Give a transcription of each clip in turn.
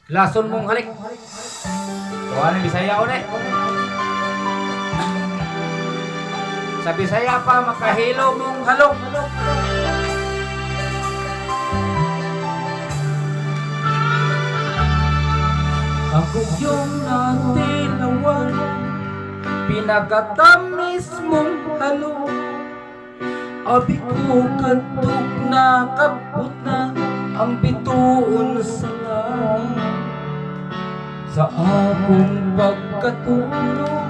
Lason mong halik. Tuhan ng Bisaya o ne. Sa Bisaya pa makahilo mong halok. Ako yung natinawan, pinagatamis mong halok. Abi ko katok na kaput na ang bituon sa langit. Sa akong pagkatulog,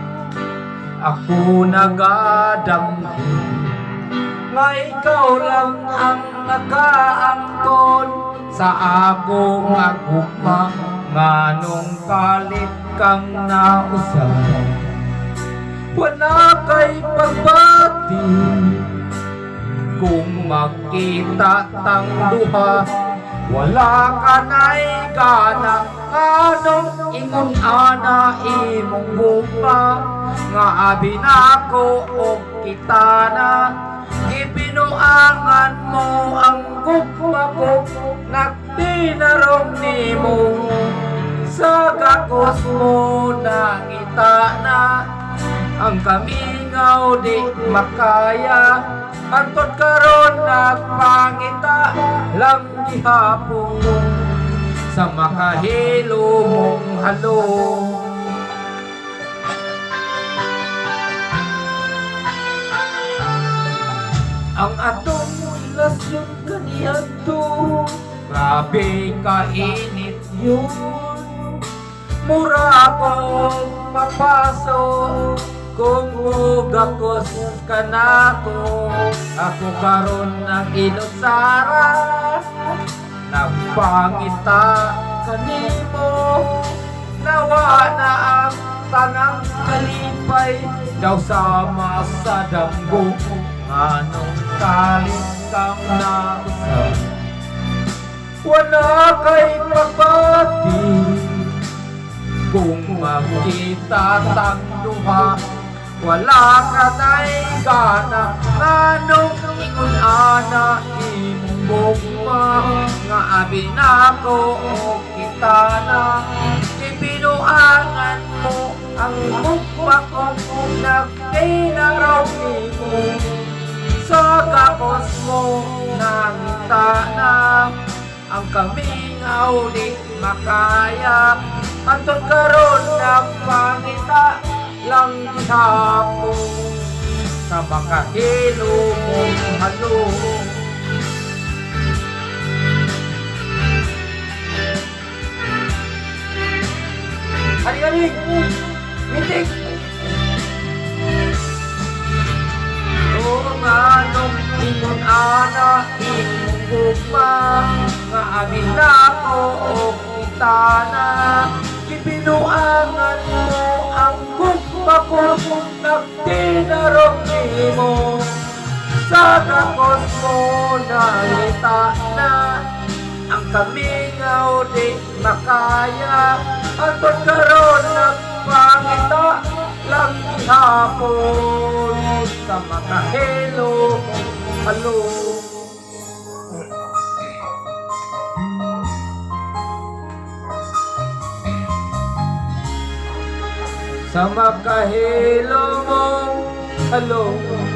ako nagadamgo nga ikaw lang ang nakaangkon sa akong agugma. Nganong kalit kang nausan, wala kay pagbati. Kung magkita tang duha, wala ka na'y gana. Nganong ingon ana imong buka, nga abi nako o kita na. Ibinuangan mo ang gugma ko, nagtinarong nimo. Sa gakos mo nangita na, ang kamingaw di makaya. Antod karon nagpangita lang gihapon sa makahilo mong halong. Ang atong relasyon kaniadto, grabe kainit yun. Mura akong mapasok kung mugakos ka na ko. Ako karon ang inutsara, nagpangita kanimo. Nawa na ang tanang kalipay, daw sama sa damgo. Anong kalit kang nausan, wala kay pagbati. Kung magkita tang duha, wala ka na'y gana. Nganong ingon ana imong bugma, nga abi nako o kita na. Ibinuangan mo ang bugma ko, nagtinaraw nimo. Sa gakos mo nangita na, ang kamingaw di makaya. Antod karon nagpangita lang gihapon sa makahilo mong halong. Hari-hari, mitik. O nganong ingon ana imong gugma, nga abi nako o kita na. Ibinuangan mo ang gugma ko, nagtinarong nimo. Sa gakos mo nangita na, ang kamingaw di makaya. Antod karon nagpangita lang gihapon sa makahilo mong halong. Sa makahilo mong halong.